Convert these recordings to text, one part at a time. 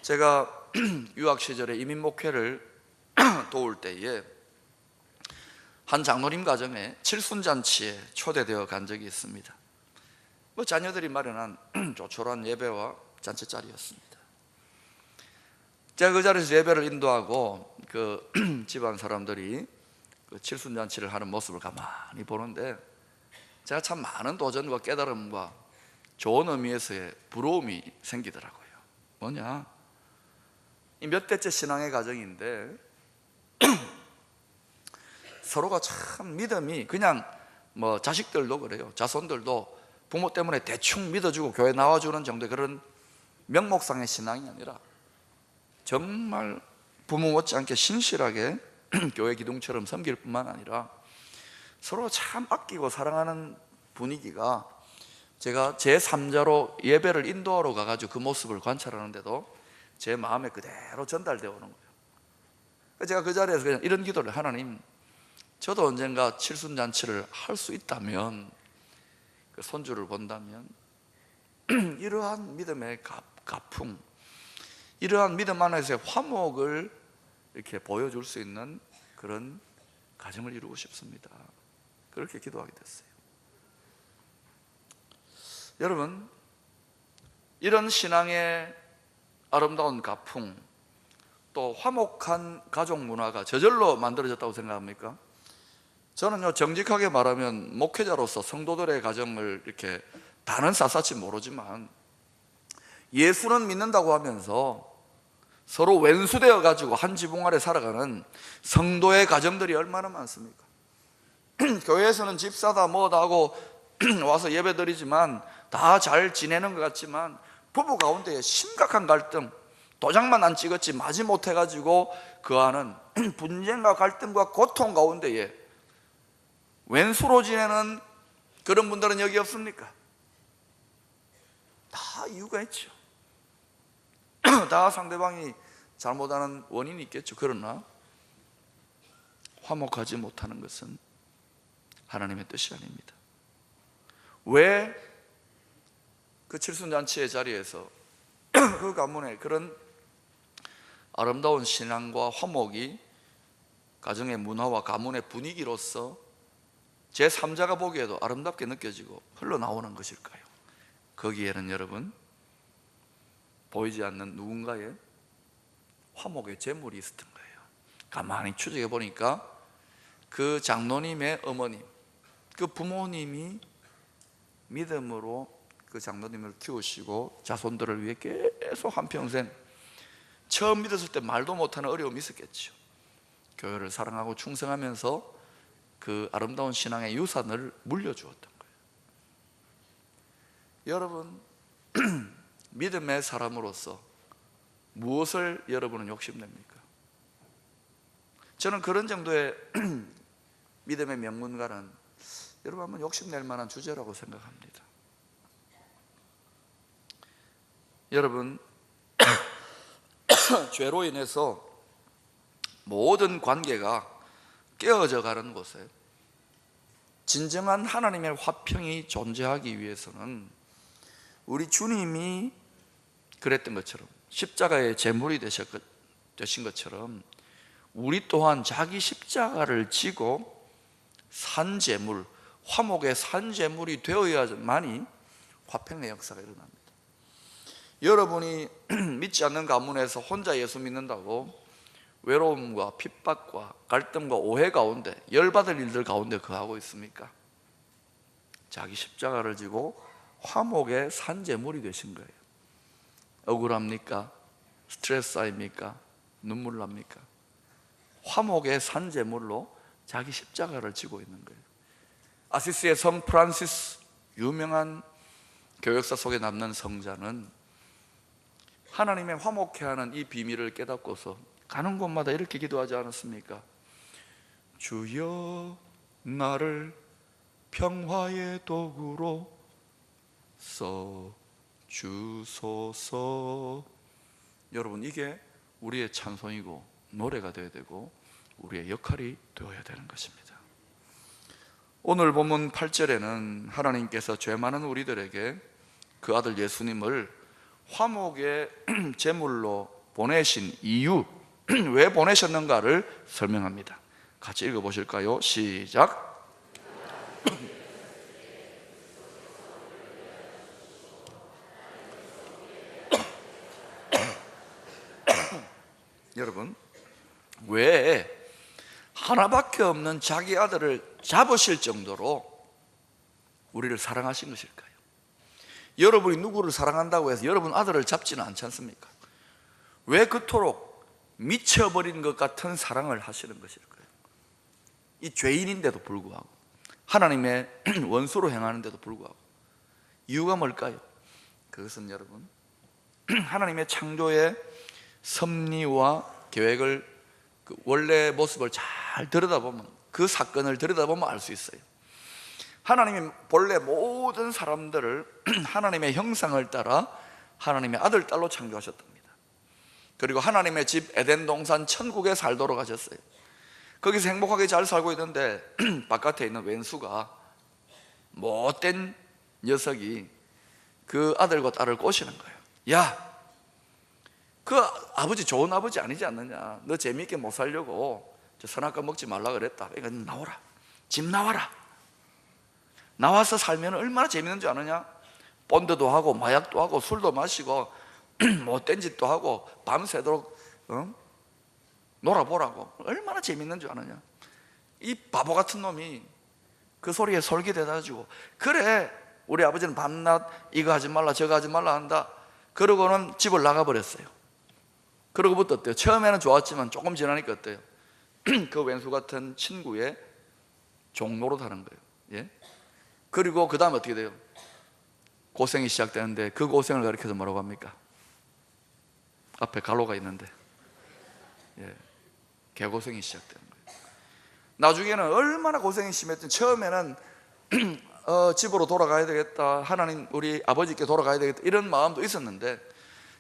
제가 유학 시절에 이민 목회를 도울 때에 한 장로님 가정에 칠순잔치에 초대되어 간 적이 있습니다. 자녀들이 마련한 조촐한 예배와 잔치 자리였습니다. 제가 그 자리에서 예배를 인도하고 그 집안 사람들이 그 칠순잔치를 하는 모습을 가만히 보는데 제가 참 많은 도전과 깨달음과 좋은 의미에서의 부러움이 생기더라고요. 뭐냐? 이 몇 대째 신앙의 가정인데 서로가 참 믿음이 그냥 자식들도 그래요. 자손들도 부모 때문에 대충 믿어주고 교회 나와주는 정도의 그런 명목상의 신앙이 아니라 정말 부모 못지않게 신실하게 교회 기둥처럼 섬길 뿐만 아니라 서로 참 아끼고 사랑하는 분위기가 제가 제3자로 예배를 인도하러 가가지고 그 모습을 관찰하는데도 제 마음에 그대로 전달되어 오는 거예요. 제가 그 자리에서 그냥 이런 기도를, 하나님, 저도 언젠가 칠순잔치를 할 수 있다면, 그 손주를 본다면 이러한 믿음의 가풍, 이러한 믿음 안에서의 화목을 이렇게 보여줄 수 있는 그런 가정을 이루고 싶습니다. 그렇게 기도하게 됐어요. 여러분, 이런 신앙의 아름다운 가풍, 또 화목한 가족 문화가 저절로 만들어졌다고 생각합니까? 저는요, 정직하게 말하면 목회자로서 성도들의 가정을 이렇게 다는 샅샅이 모르지만 예수는 믿는다고 하면서 서로 왼수되어 가지고 한 지붕 아래 살아가는 성도의 가정들이 얼마나 많습니까? 교회에서는 집사다 뭐다 하고 와서 예배드리지만 다 잘 지내는 것 같지만 부부 가운데에 심각한 갈등, 도장만 안 찍었지 마지못해 가지고 그 안은 분쟁과 갈등과 고통 가운데에 왼수로 지내는 그런 분들은 여기 없습니까? 다 이유가 있죠. 다 상대방이 잘못하는 원인이 있겠죠. 그러나 화목하지 못하는 것은 하나님의 뜻이 아닙니다. 왜 그 칠순잔치의 자리에서 그 가문에 그런 아름다운 신앙과 화목이 가정의 문화와 가문의 분위기로서 제3자가 보기에도 아름답게 느껴지고 흘러나오는 것일까요? 거기에는 여러분, 보이지 않는 누군가의 화목의 재물이 있었던 거예요. 가만히 추적해 보니까 그 장로님의 어머님, 그 부모님이 믿음으로 그 장로님을 키우시고 자손들을 위해 계속 한평생, 처음 믿었을 때 말도 못하는 어려움이 있었겠죠. 교회를 사랑하고 충성하면서 그 아름다운 신앙의 유산을 물려주었던 거예요. 여러분, 믿음의 사람으로서 무엇을 여러분은 욕심냅니까? 저는 그런 정도의 믿음의 명문가는 여러분 한번 욕심낼 만한 주제라고 생각합니다. 여러분, 죄로 인해서 모든 관계가 깨어져 가는 곳에 진정한 하나님의 화평이 존재하기 위해서는 우리 주님이 그랬던 것처럼, 십자가의 제물이 되신 것처럼 우리 또한 자기 십자가를 지고 산 제물, 화목의 산 제물이 되어야만이 화평의 역사가 일어납니다. 여러분이 믿지 않는 가문에서 혼자 예수 믿는다고 외로움과 핍박과 갈등과 오해 가운데, 열받을 일들 가운데 거하고 있습니까? 자기 십자가를 지고 화목의 산제물이 되신 거예요. 억울합니까? 스트레스 쌓입니까? 눈물 납니까? 화목의 산제물로 자기 십자가를 지고 있는 거예요. 아시스의 성 프란시스, 유명한 교역사 속에 남는 성자는 하나님의 화목해 하는 이 비밀을 깨닫고서 가는 곳마다 이렇게 기도하지 않았습니까? 주여 나를 평화의 도구로 써 주소서. 여러분, 이게 우리의 찬송이고 노래가 되어야 되고 우리의 역할이 되어야 되는 것입니다. 오늘 본문 8절에는 하나님께서 죄 많은 우리들에게 그 아들 예수님을 화목의 제물로 보내신 이유, 왜 보내셨는가를 설명합니다. 같이 읽어보실까요? 시작. 여러분, 왜 하나밖에 없는 자기 아들을 잡으실 정도로 우리를 사랑하신 것일까요? 여러분이 누구를 사랑한다고 해서 여러분 아들을 잡지는 않지 않습니까? 왜 그토록 미쳐버린 것 같은 사랑을 하시는 것일까요? 이 죄인인데도 불구하고, 하나님의 원수로 행하는데도 불구하고. 이유가 뭘까요? 그것은 여러분, 하나님의 창조의 섭리와 계획을, 그 원래 모습을 잘 들여다보면, 그 사건을 들여다보면 알 수 있어요. 하나님이 본래 모든 사람들을 하나님의 형상을 따라 하나님의 아들, 딸로 창조하셨답니다. 그리고 하나님의 집 에덴 동산 천국에 살도록 하셨어요. 거기서 행복하게 잘 살고 있는데 바깥에 있는 왼수가, 못된 녀석이 그 아들과 딸을 꼬시는 거예요. 야, 그 아버지 좋은 아버지 아니지 않느냐, 너 재미있게 못 살려고 저 선악과 먹지 말라 그랬다. 그러니까 나와라, 집 나와라. 나와서 살면 얼마나 재밌는 줄 아느냐? 본드도 하고 마약도 하고 술도 마시고 못된 짓도 하고 밤새도록 놀아보라고. 얼마나 재밌는 줄 아느냐? 이 바보 같은 놈이 그 소리에 솔깃해가지고, 그래 우리 아버지는 밤낮 이거 하지 말라 저거 하지 말라 한다. 그러고는 집을 나가버렸어요. 그러고부터 어때요? 처음에는 좋았지만 조금 지나니까 어때요? 그 왼수 같은 친구의 종로로 타는 거예요. 예? 그리고 그 다음에 어떻게 돼요? 고생이 시작되는데, 그 고생을 가리켜서 뭐라고 합니까? 앞에 갈로가 있는데, 예, 개고생이 시작되는 거예요. 나중에는 얼마나 고생이 심했든, 처음에는 집으로 돌아가야 되겠다, 하나님 우리 아버지께 돌아가야 되겠다, 이런 마음도 있었는데,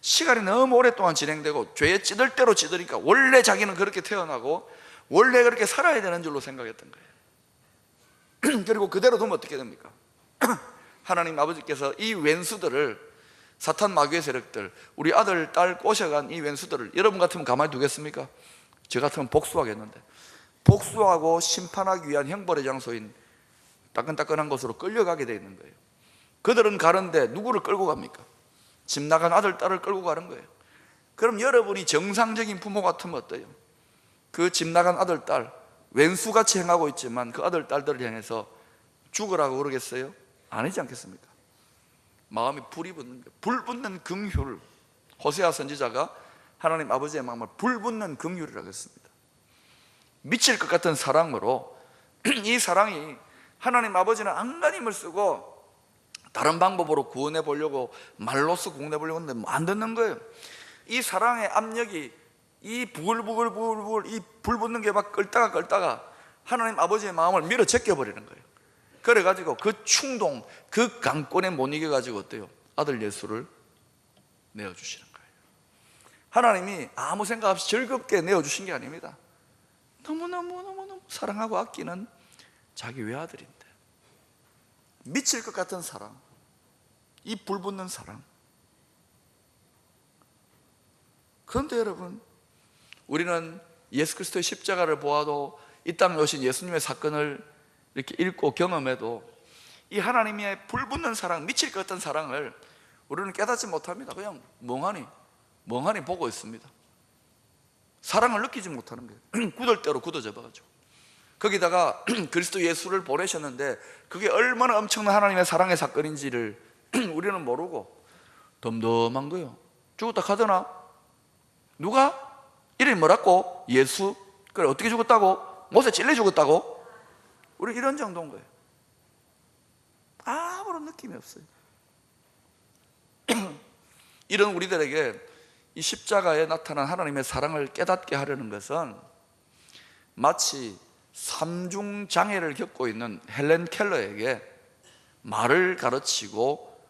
시간이 너무 오랫동안 진행되고 죄에 찌들 대로 찌드니까 원래 자기는 그렇게 태어나고 원래 그렇게 살아야 되는 줄로 생각했던 거예요. 그리고 그대로 두면 어떻게 됩니까? 하나님 아버지께서 이 왼수들을, 사탄 마귀의 세력들, 우리 아들, 딸 꼬셔간 이 왼수들을 여러분 같으면 가만히 두겠습니까? 저 같으면 복수하겠는데, 복수하고 심판하기 위한 형벌의 장소인 따끈따끈한 곳으로 끌려가게 되어 있는 거예요. 그들은 가는데 누구를 끌고 갑니까? 집 나간 아들, 딸을 끌고 가는 거예요. 그럼 여러분이 정상적인 부모 같으면 어때요? 그 집 나간 아들, 딸, 왼수같이 행하고 있지만 그 아들, 딸들을 향해서 죽으라고 그러겠어요? 아니지 않겠습니까? 마음이 불이 붙는 거예요. 불 붙는 긍휼. 호세아 선지자가 하나님 아버지의 마음을 불 붙는 긍휼이라고 했습니다. 미칠 것 같은 사랑으로, 이 사랑이, 하나님 아버지는 안간힘을 쓰고 다른 방법으로 구원해 보려고, 말로써 구원해 보려고 했는데 안 듣는 거예요. 이 사랑의 압력이, 이 부글부글 이 불 붙는 게 막 끌다가 하나님 아버지의 마음을 밀어 제껴버리는 거예요. 그래가지고 그 충동, 그 강권에 못 이겨가지고 어때요? 아들 예수를 내어주시는 거예요. 하나님이 아무 생각 없이 즐겁게 내어주신 게 아닙니다. 너무너무 사랑하고 아끼는 자기 외아들인데, 미칠 것 같은 사랑, 이 불붙는 사랑. 그런데 여러분, 우리는 예수 그리스도의 십자가를 보아도, 이 땅에 오신 예수님의 사건을 이렇게 읽고 경험해도 이 하나님의 불붙는 사랑, 미칠 것 같은 사랑을 우리는 깨닫지 못합니다. 그냥 멍하니 보고 있습니다. 사랑을 느끼지 못하는 거예요. 굳을 대로 굳어져 봐가지고. 거기다가 그리스도 예수를 보내셨는데 그게 얼마나 엄청난 하나님의 사랑의 사건인지를 우리는 모르고 덤덤한 거예요. 죽었다 카더나? 누가? 이름이 뭐라고? 예수? 그래, 어떻게 죽었다고? 못에 찔려 죽었다고? 우리 이런 정도인 거예요. 아무런 느낌이 없어요. 이런 우리들에게 이 십자가에 나타난 하나님의 사랑을 깨닫게 하려는 것은 마치 삼중장애를 겪고 있는 헬렌 켈러에게 말을 가르치고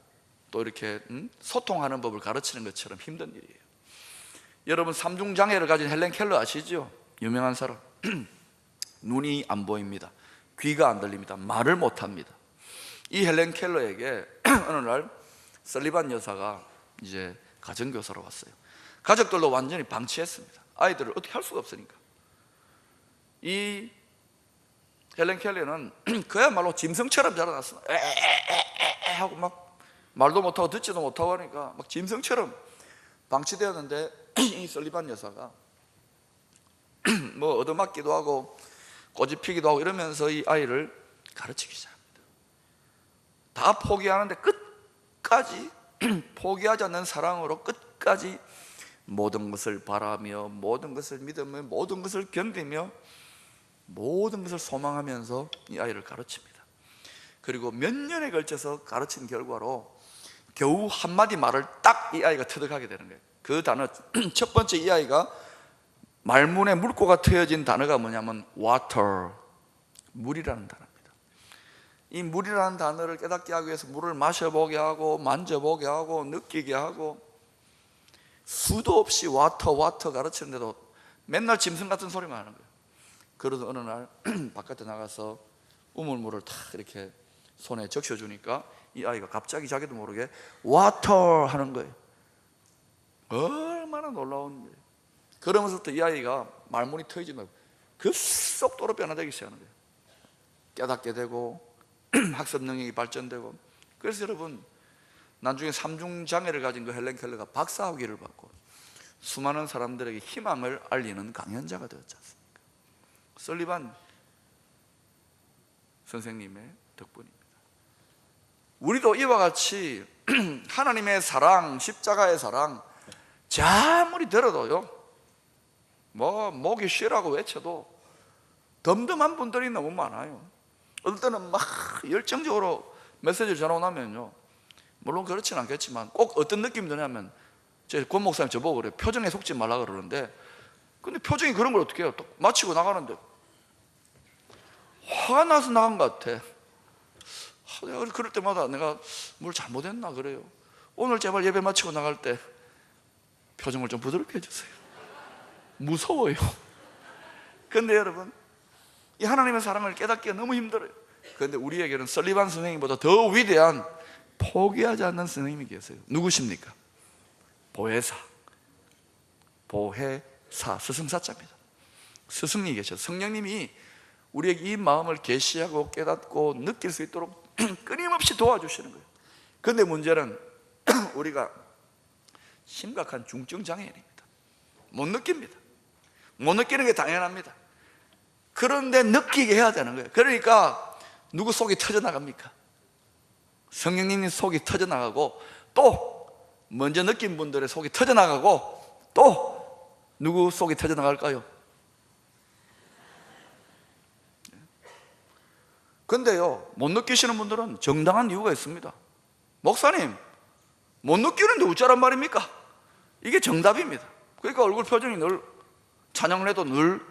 또 이렇게 소통하는 법을 가르치는 것처럼 힘든 일이에요. 여러분, 삼중장애를 가진 헬렌 켈러 아시죠? 유명한 사람. 눈이 안 보입니다. 귀가 안 들립니다. 말을 못합니다. 이 헬렌 켈러에게 어느 날 설리반 여사가 이제 가정교사로 왔어요. 가족들도 완전히 방치했습니다. 아이들을 어떻게 할 수가 없으니까. 이 헬렌 켈러는 그야말로 짐승처럼 자라났어. 에에에에 하고 막 말도 못하고 듣지도 못하고 하니까 막 짐승처럼 방치되었는데 이 설리반 여사가 뭐 얻어맞기도 하고 꼬집히기도 하고 이러면서 이 아이를 가르치기 시작합니다. 다 포기하는데 끝까지 포기하지 않는 사랑으로 끝까지 모든 것을 바라며 모든 것을 믿으며 모든 것을 견디며 모든 것을 소망하면서 이 아이를 가르칩니다. 그리고 몇 년에 걸쳐서 가르친 결과로 겨우 한마디 말을 딱 이 아이가 터득하게 되는 거예요. 그 단어 첫 번째, 이 아이가 말문에 물고가 트여진 단어가 뭐냐면 water, 물이라는 단어입니다. 이 물이라는 단어를 깨닫게 하기 위해서 물을 마셔보게 하고 만져보게 하고 느끼게 하고 수도 없이 water 가르치는데도 맨날 짐승 같은 소리만 하는 거예요. 그러던 어느 날 바깥에 나가서 우물물을 탁 이렇게 손에 적셔주니까 이 아이가 갑자기 자기도 모르게 water 하는 거예요. 얼마나 놀라운 거예요. 그러면서부터 이 아이가 말문이 트이지 그 속도로 변화되기 시작하는 거예요. 깨닫게 되고 학습 능력이 발전되고. 그래서 여러분, 나중에 삼중장애를 가진 그 헬렌 켈러가 박사학위를 받고 수많은 사람들에게 희망을 알리는 강연자가 되었지 않습니까? 설리반 선생님의 덕분입니다. 우리도 이와 같이 하나님의 사랑, 십자가의 사랑 아무리 들어도요, 뭐 목이 쉬라고 외쳐도 덤덤한 분들이 너무 많아요. 어떨 때는 막 열정적으로 메시지를 전하고 나면요, 물론 그렇진 않겠지만 꼭 어떤 느낌이 드냐면, 제 권 목사님 저보고 그래요. 표정에 속지 말라 그러는데, 근데 표정이 그런 걸 어떻게 해요? 또 마치고 나가는데 화가 나서 나간 것 같아. 내가 그럴 때마다 내가 뭘 잘못했나 그래요. 오늘 제발 예배 마치고 나갈 때 표정을 좀 부드럽게 해주세요. 무서워요. 근데 여러분, 이 하나님의 사랑을 깨닫기가 너무 힘들어요. 그런데 우리에게는 설리반 선생님보다 더 위대한 포기하지 않는 선생님이 계세요. 누구십니까? 보혜사, 스승사자입니다. 스승님이 계셔서 성령님이 우리에게 이 마음을 계시하고 깨닫고 느낄 수 있도록 끊임없이 도와주시는 거예요. 그런데 문제는 우리가 심각한 중증 장애인입니다. 못 느낍니다. 못 느끼는 게 당연합니다. 그런데 느끼게 해야 되는 거예요. 그러니까 누구 속이 터져나갑니까? 성령님이 속이 터져나가고, 또 먼저 느낀 분들의 속이 터져나가고, 또 누구 속이 터져나갈까요? 근데요, 못 느끼시는 분들은 정당한 이유가 있습니다. 목사님, 못 느끼는데 어쩌란 말입니까? 이게 정답입니다. 그러니까 얼굴 표정이 늘, 찬양을 해도 늘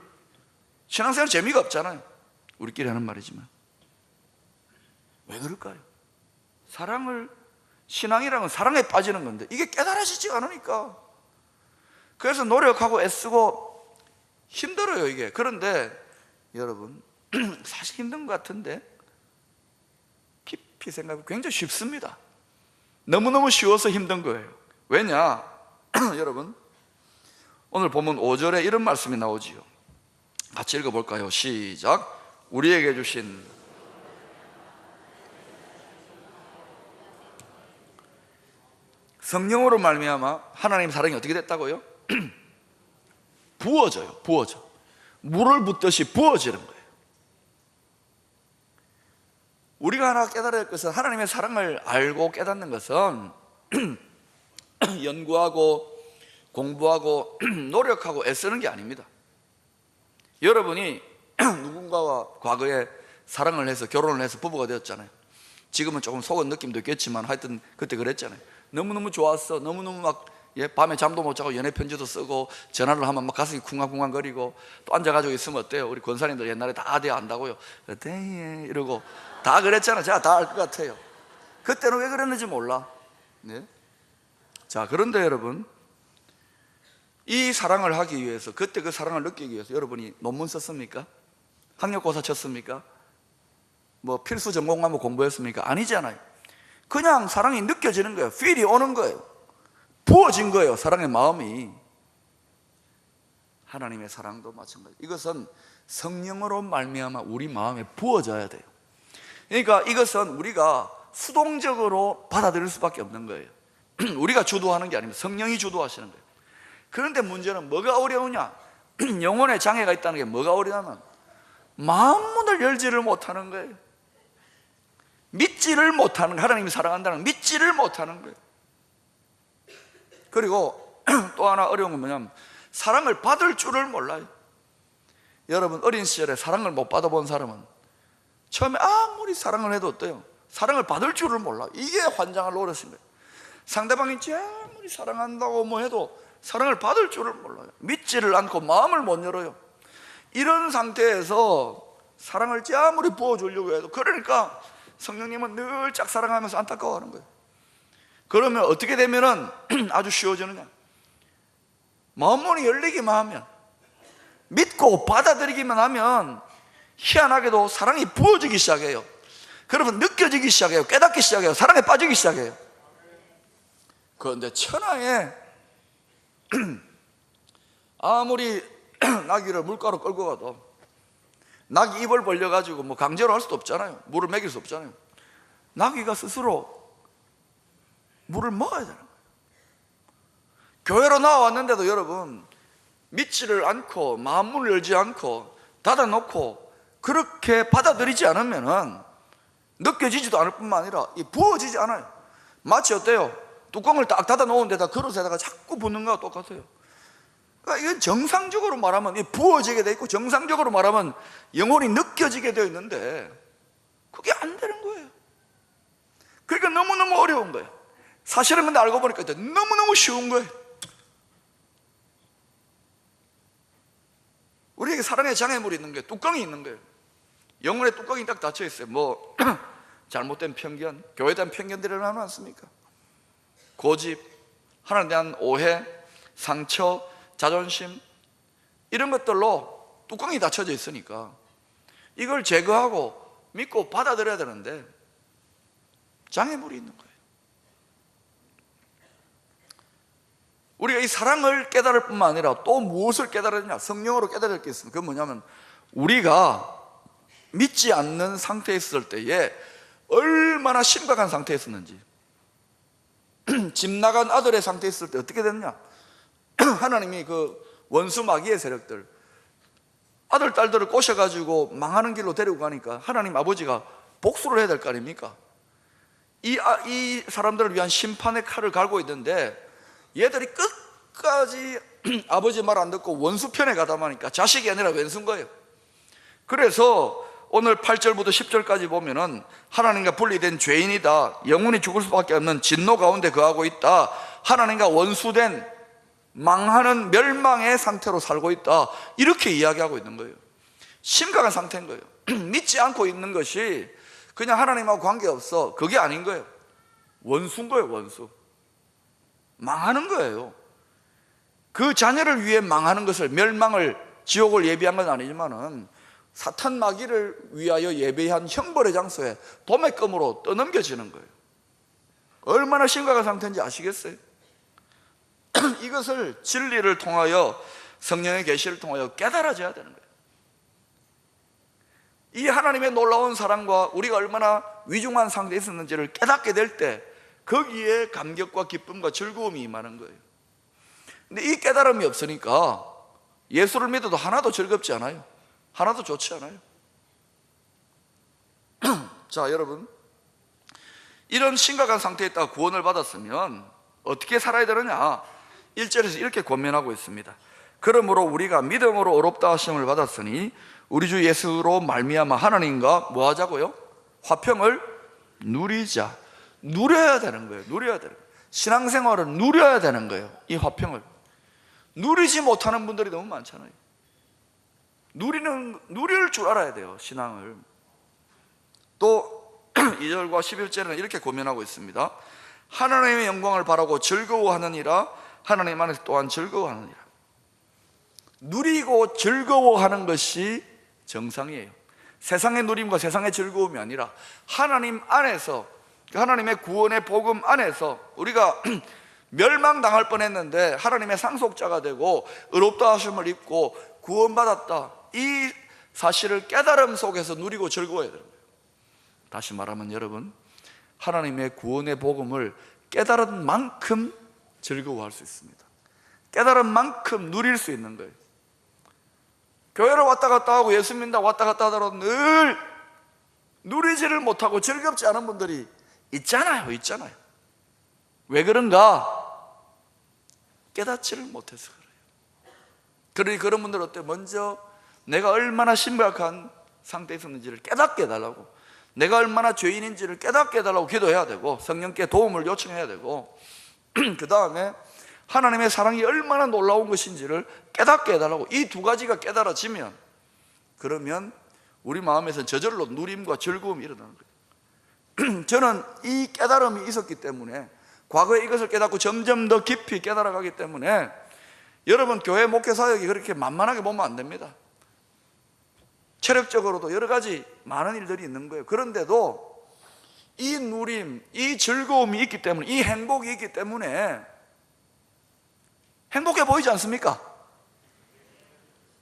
신앙생활 재미가 없잖아요. 우리끼리 하는 말이지만. 왜 그럴까요? 신앙이라는 건 사랑에 빠지는 건데 이게 깨달아지지 않으니까. 그래서 노력하고 애쓰고 힘들어요, 이게. 그런데 여러분, 사실 힘든 것 같은데 깊이 생각하면 굉장히 쉽습니다. 너무너무 쉬워서 힘든 거예요. 왜냐? 여러분, 오늘 보면 5절에 이런 말씀이 나오지요. 같이 읽어볼까요? 시작. 우리에게 주신 성령으로 말미암아 하나님 사랑이 어떻게 됐다고요? 부어져. 물을 붓듯이 부어지는 거예요. 우리가 하나 깨달아야 할 것은, 하나님의 사랑을 알고 깨닫는 것은 연구하고 공부하고 노력하고 애쓰는 게 아닙니다. 여러분이 누군가와 과거에 사랑을 해서 결혼을 해서 부부가 되었잖아요. 지금은 조금 속은 느낌도 있겠지만 하여튼 그때 그랬잖아요. 너무너무 좋았어. 너무너무 막 밤에 잠도 못 자고 연애 편지도 쓰고 전화를 하면 막 가슴이 쿵쾅쿵쾅거리고, 또 앉아가지고 있으면 어때요? 우리 권사님들 옛날에 다 아대 안다고요. 네 이러고 다 그랬잖아요. 제가 다 알 것 같아요. 그때는 왜 그랬는지 몰라. 네? 자, 그런데 여러분, 이 사랑을 하기 위해서, 그때 그 사랑을 느끼기 위해서 여러분이 논문 썼습니까? 학력고사 쳤습니까? 뭐 필수 전공 과목 공부했습니까? 아니잖아요. 그냥 사랑이 느껴지는 거예요. 필이 오는 거예요. 부어진 거예요, 사랑의 마음이. 하나님의 사랑도 마찬가지. 이것은 성령으로 말미암아 우리 마음에 부어져야 돼요. 그러니까 이것은 우리가 수동적으로 받아들일 수밖에 없는 거예요. 우리가 주도하는 게 아닙니다. 성령이 주도하시는 거예요. 그런데 문제는 뭐가 어려우냐? 영혼에 장애가 있다는 게 뭐가 어려냐면 마음문을 열지를 못하는 거예요. 믿지를 못하는 거예요. 하나님이 사랑한다는 걸 믿지를 못하는 거예요. 그리고 또 하나 어려운 건 뭐냐면 사랑을 받을 줄을 몰라요. 여러분 어린 시절에 사랑을 못 받아본 사람은 처음에 아무리 사랑을 해도 어때요? 사랑을 받을 줄을 몰라. 이게 환장을 노릇인 거예요. 상대방이 아무리 사랑한다고 뭐 해도 사랑을 받을 줄을 몰라요. 믿지를 않고 마음을 못 열어요. 이런 상태에서 사랑을 아무리 부어주려고 해도, 그러니까 성령님은 늘 짝사랑하면서 안타까워하는 거예요. 그러면 어떻게 되면은 아주 쉬워지느냐? 마음문이 열리기만 하면, 믿고 받아들이기만 하면 희한하게도 사랑이 부어지기 시작해요. 그러면 느껴지기 시작해요. 깨닫기 시작해요. 사랑에 빠지기 시작해요. 그런데 천하에 아무리 나귀를 물가로 끌고 가도 나귀 입을 벌려가지고 뭐 강제로 할 수도 없잖아요. 물을 먹일 수 없잖아요. 나귀가 스스로 물을 먹어야 되는 거예요. 교회로 나왔는데도 여러분 믿지를 않고 마음문을 열지 않고 닫아놓고 그렇게 받아들이지 않으면은 느껴지지도 않을 뿐만 아니라 부어지지 않아요. 마치 어때요? 뚜껑을 딱 닫아놓은 데다 그릇에다가 자꾸 붓는 거와 똑같아요. 그러니까 이건 정상적으로 말하면 부어지게 돼 있고 정상적으로 말하면 영혼이 느껴지게 되어 있는데 그게 안 되는 거예요. 그러니까 너무너무 어려운 거예요. 사실은 근데 알고 보니까 너무너무 쉬운 거예요. 우리에게 사랑의 장애물이 있는 거예요. 뚜껑이 있는 거예요. 영혼의 뚜껑이 딱 닫혀 있어요. 뭐 잘못된 편견, 교회에 대한 편견들이 얼마나 많습니까? 고집, 하나님에 대한 오해, 상처, 자존심, 이런 것들로 뚜껑이 닫혀져 있으니까 이걸 제거하고 믿고 받아들여야 되는데 장애물이 있는 거예요. 우리가 이 사랑을 깨달을 뿐만 아니라 또 무엇을 깨달아야 되냐? 성령으로 깨달을 게 있습니다. 그건 뭐냐면 우리가 믿지 않는 상태에 있을 때에 얼마나 심각한 상태에 있었는지. 집 나간 아들의 상태에 있을 때 어떻게 됐냐? 하나님이 그 원수 마귀의 세력들, 아들 딸들을 꼬셔가지고 망하는 길로 데리고 가니까 하나님 아버지가 복수를 해야 될 거 아닙니까? 이 사람들을 위한 심판의 칼을 갈고 있는데 얘들이 끝까지 아버지 말 안 듣고 원수 편에 가다 보니까 자식이 아니라 왼수인 거예요. 그래서 오늘 8절부터 10절까지 보면은 하나님과 분리된 죄인이다, 영원히 죽을 수밖에 없는 진노 가운데 거하고 있다, 하나님과 원수된 망하는 멸망의 상태로 살고 있다, 이렇게 이야기하고 있는 거예요. 심각한 상태인 거예요. 믿지 않고 있는 것이 그냥 하나님하고 관계없어, 그게 아닌 거예요. 원수인 거예요. 원수. 망하는 거예요. 그 자녀를 위해 망하는 것을, 멸망을, 지옥을 예비한 건 아니지만은 사탄 마귀를 위하여 예배한 형벌의 장소에 도매금으로 떠넘겨지는 거예요. 얼마나 심각한 상태인지 아시겠어요? 이것을 진리를 통하여, 성령의 계시를 통하여 깨달아져야 되는 거예요. 이 하나님의 놀라운 사랑과 우리가 얼마나 위중한 상태에 있었는지를 깨닫게 될 때 거기에 감격과 기쁨과 즐거움이 임하는 거예요. 근데 이 깨달음이 없으니까 예수를 믿어도 하나도 즐겁지 않아요. 하나도 좋지 않아요. 자, 여러분, 이런 심각한 상태에 있다가 구원을 받았으면 어떻게 살아야 되느냐? 1절에서 이렇게 권면하고 있습니다. 그러므로 우리가 믿음으로 의롭다 하심을 받았으니 우리 주 예수로 말미암아 하나님과 뭐 하자고요? 화평을 누리자. 누려야 되는 거예요. 누려야 되는 거예요. 신앙생활을 누려야 되는 거예요. 이 화평을 누리지 못하는 분들이 너무 많잖아요. 누릴 줄 알아야 돼요. 신앙을. 또 2절과 11절에는 이렇게 고면하고 있습니다. 하나님의 영광을 바라고 즐거워하느니라, 하나님 안에서 또한 즐거워하느니라. 누리고 즐거워하는 것이 정상이에요. 세상의 누림과 세상의 즐거움이 아니라 하나님 안에서, 하나님의 구원의 복음 안에서 우리가 멸망당할 뻔했는데 하나님의 상속자가 되고 의롭다 하심을 입고 구원받았다, 이 사실을 깨달음 속에서 누리고 즐거워야 되는 거예요. 다시 말하면 여러분, 하나님의 구원의 복음을 깨달은 만큼 즐거워할 수 있습니다. 깨달은 만큼 누릴 수 있는 거예요. 교회를 왔다 갔다 하고 예수 믿는다고 왔다 갔다 하더라도 늘 누리지를 못하고 즐겁지 않은 분들이 있잖아요. 왜 그런가? 깨닫지를 못해서 그래요. 그러니 그런 분들 어때? 먼저 내가 얼마나 심각한 상태에 있었는지를 깨닫게 해달라고, 내가 얼마나 죄인인지를 깨닫게 해달라고 기도해야 되고, 성령께 도움을 요청해야 되고, 그 다음에 하나님의 사랑이 얼마나 놀라운 것인지를 깨닫게 해달라고. 이 두 가지가 깨달아지면, 그러면 우리 마음에서 저절로 누림과 즐거움이 일어나는 거예요. 저는 이 깨달음이 있었기 때문에, 과거에 이것을 깨닫고 점점 더 깊이 깨달아가기 때문에, 여러분 교회 목회 사역이 그렇게 만만하게 보면 안 됩니다. 체력적으로도 여러 가지 많은 일들이 있는 거예요. 그런데도 이 누림, 이 즐거움이 있기 때문에, 이 행복이 있기 때문에 행복해 보이지 않습니까?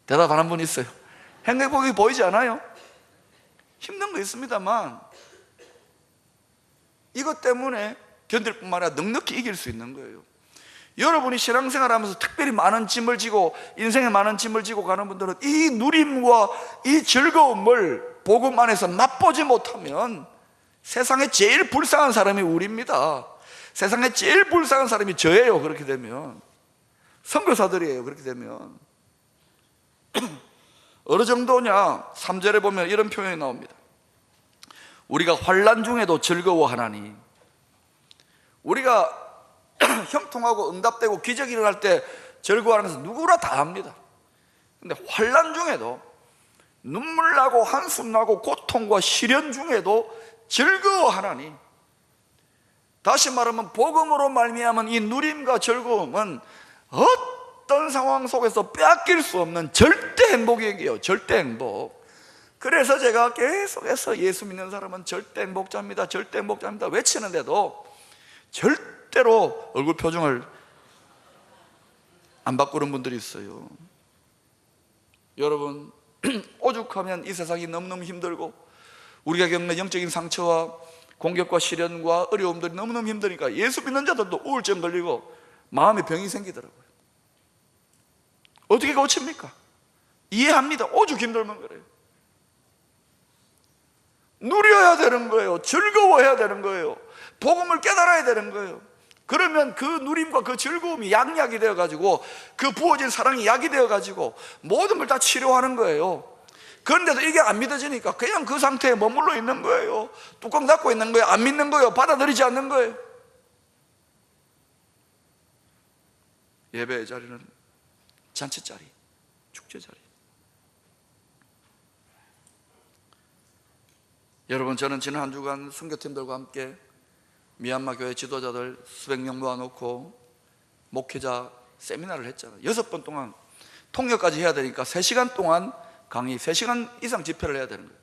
대답하는 분 있어요. 행복이 보이지 않아요? 힘든 거 있습니다만 이것 때문에 견딜 뿐만 아니라 넉넉히 이길 수 있는 거예요. 여러분이 신앙생활 하면서 특별히 많은 짐을 지고, 인생에 많은 짐을 지고 가는 분들은 이 누림과 이 즐거움을 복음 안에서 맛보지 못하면 세상에 제일 불쌍한 사람이 우리입니다. 세상에 제일 불쌍한 사람이 저예요. 그렇게 되면 선교사들이에요. 그렇게 되면 어느 정도냐? 3절에 보면 이런 표현이 나옵니다. 우리가 환난 중에도 즐거워하나니. 우리가 형통하고 응답되고 기적이 일어날 때 즐거워하는 것은 누구나 다 합니다. 근데 환난 중에도, 눈물 나고 한숨 나고 고통과 시련 중에도 즐거워하나니. 다시 말하면 복음으로 말미암은 이 누림과 즐거움은 어떤 상황 속에서 빼앗길 수 없는 절대 행복이에요. 절대 행복. 그래서 제가 계속해서 예수 믿는 사람은 절대 행복자입니다, 절대 행복자입니다 외치는데도 절대로 얼굴 표정을 안 바꾸는 분들이 있어요. 여러분, 오죽하면 이 세상이 너무너무 힘들고 우리가 겪는 영적인 상처와 공격과 시련과 어려움들이 너무너무 힘드니까 예수 믿는 자들도 우울증 걸리고 마음에 병이 생기더라고요. 어떻게 고칩니까? 이해합니다. 오죽 힘들면 그래요. 누려야 되는 거예요. 즐거워해야 되는 거예요. 복음을 깨달아야 되는 거예요. 그러면 그 누림과 그 즐거움이 약이 되어가지고, 그 부어진 사랑이 약이 되어가지고 모든 걸 다 치료하는 거예요. 그런데도 이게 안 믿어지니까 그냥 그 상태에 머물러 있는 거예요. 뚜껑 닫고 있는 거예요. 안 믿는 거예요. 받아들이지 않는 거예요. 예배의 자리는 잔치 자리, 축제 자리. 여러분, 저는 지난 한 주간 선교팀들과 함께 미얀마 교회 지도자들 수백 명 모아놓고 목회자 세미나를 했잖아요. 6번 동안 통역까지 해야 되니까 3시간 동안 강의, 3시간 이상 집회를 해야 되는 거예요.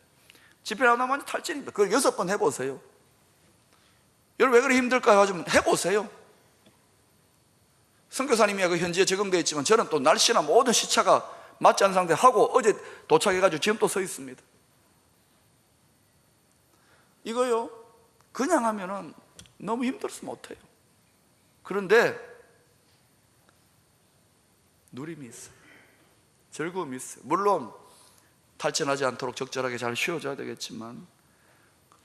집회를 하다 보면 탈진입니다. 그걸 6번 해보세요. 여러분, 왜 그렇게 힘들까요? 하시면 해보세요. 선교사님이 그 현지에 적응되어 있지만 저는 또 날씨나 모든 시차가 맞지 않은 상태 하고 어제 도착해가지고 지금 또 서 있습니다. 이거요, 그냥 하면은 너무 힘들어서 못해요. 그런데 누림이 있어요. 즐거움이 있어요. 물론 탈진하지 않도록 적절하게 잘 쉬어줘야 되겠지만,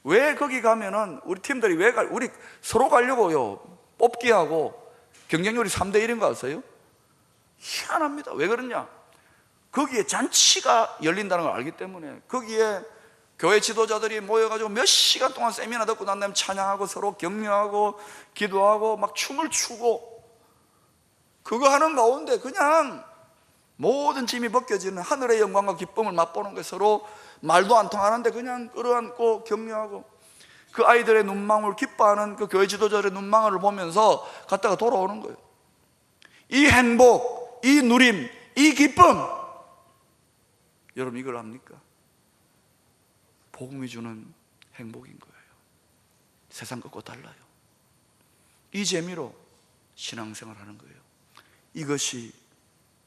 왜 거기 가면은 우리 팀들이 우리 서로 가려고요 뽑기하고 경쟁률이 3대1인 거 아세요? 희한합니다. 왜 그러냐? 거기에 잔치가 열린다는 걸 알기 때문에. 거기에 교회 지도자들이 모여가지고 몇 시간 동안 세미나 듣고 난 다음에 찬양하고 서로 격려하고 기도하고 막 춤을 추고, 그거 하는 가운데 그냥 모든 짐이 벗겨지는 하늘의 영광과 기쁨을 맛보는 거예요. 서로 말도 안 통하는데 그냥 끌어안고 격려하고, 그 아이들의 눈망울, 기뻐하는 그 교회 지도자들의 눈망울을 보면서 갔다가 돌아오는 거예요. 이 행복, 이 누림, 이 기쁨, 여러분 이걸 압니까? 복음이 주는 행복인 거예요. 세상 것과 달라요. 이 재미로 신앙생활 하는 거예요. 이것이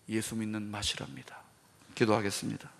예수 믿는 맛이랍니다. 기도하겠습니다.